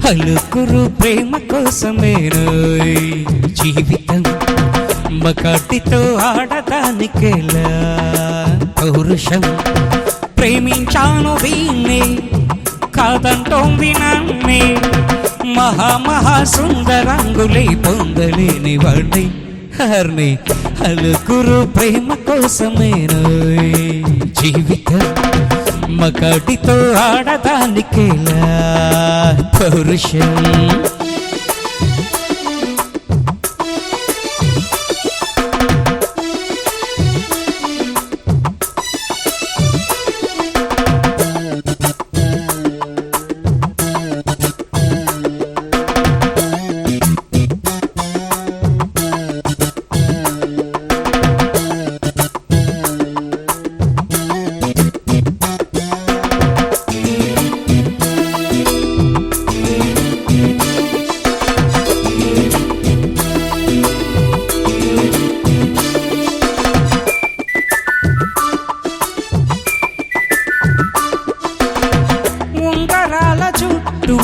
పలుకురు ప్రేమ కోసమేరోయ్ జీవితం మకాటితో ఆడదానికేలా పౌరుషం ప్రేమించాను వీణ్ణి కాదంటోంది నన్నే మహా సుందరంగులై పొందలేని వాణ్ణి హర్ని పలుకురు ప్రేమ కోసమేరోయ్ జీవితం మకాటితో ఆడదానికేలా పౌరుషం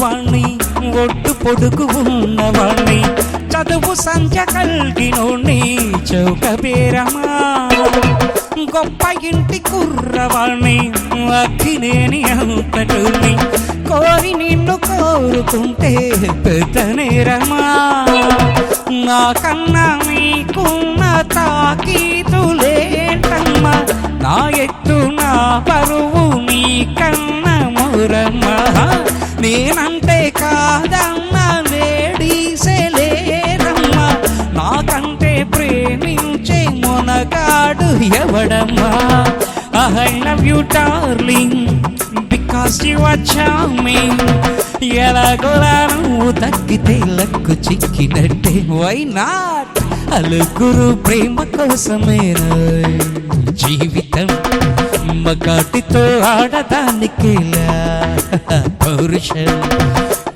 వాణ్ణి ఒడ్డు పొడుగు ఉన్నవాణ్ణి చదువు సంధ్య కల్గినోణ్ణి చౌక బేరమా గొప్ప ఇంటి కుర్రవాణ్ణి అక్కినేని అంతటుని కోరి నిన్ను కోరుకుంటే పెద్ద నేరమా నాకన్నా నీకున్న తాకీదులేంటమ్మా నా ఎత్తు నా పరువు నీకన్న మురమ్మా నేనంటే కాదన్న లేడీసేలేరమ్మా నాకంటే ప్రేమించే Monagadu ఎవడమ్మా I love you darling because you are charming ఎలాగోలా నువ్వు తగ్గితే లక్కు చిక్కినట్టే why not అలుగురు ప్రేమ కోసమేనా జీవితం మగాటితో ఆడదానికేలా పౌరుషం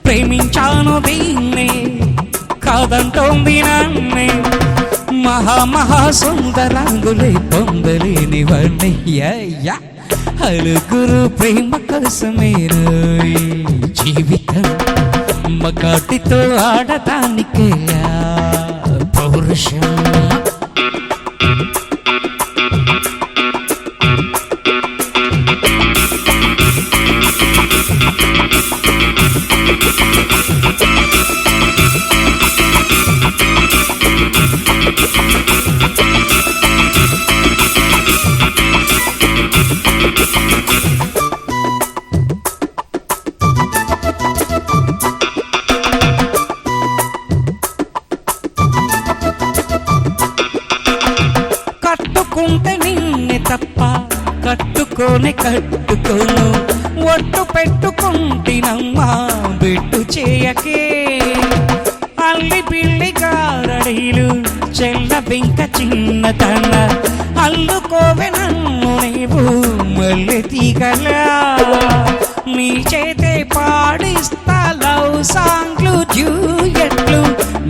ప్రేమించాను దీన్నే కాదంటోంది నన్నే మహా సుందరంగులై పొందలేని వాణ్ణి అలుగురు ప్రేమ కోసమేనా జీవితం మగాటితో ఆడదానికేలా పౌరుషం కట్టుకుంటే నిన్నే తప్ప కట్టుకోను ఒట్టు పెట్టుకుంటినమ్మా బిట్టు చేయకే అల్లి పిల్లి గారడీలు చెల్ల బింక చిన్నతన అల్లుకోవె నన్ను నీవు మల్లె తీగలా నీ చేతే పాడిస్తా లవ్ సాంగ్లు డ్యూయెట్లు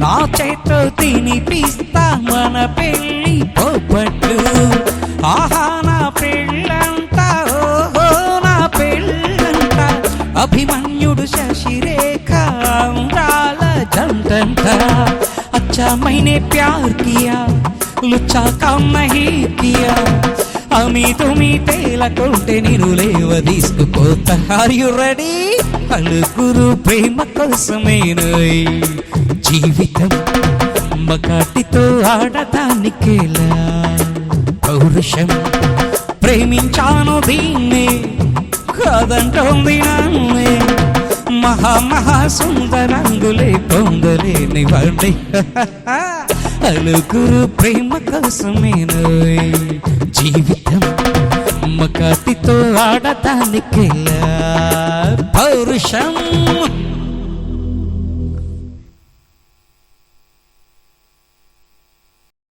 నా చేతో తినిపిస్తా మన పెళ్ళి పొబ్బట్లు ఆహా నా పెళ్ళంట ఓహో నా పెళ్ళంట అభిమన్యుడు శశిరేఖ అందాల జంటంట अच्छा मैंने प्यार किया लुच्चा काम नहीं किया अमी तुमी తేలకుంటే నిన్ను లేవదీసుకుపోతా ఆర్ యు రెడీ అలుగురు ప్రేమ కోసమేనోయ్ జీవితం మగాటితో ఆడదానికేలా పౌరుషం ప్రేమించాను దీన్ని కాదంటోంది నన్నే మహా సుందరంగులే పొందలేని వాణ్ణి అలుగురు ప్రేమ కోసమేను జీవితం మకాటితో ఆడటానికెలా పౌరుషం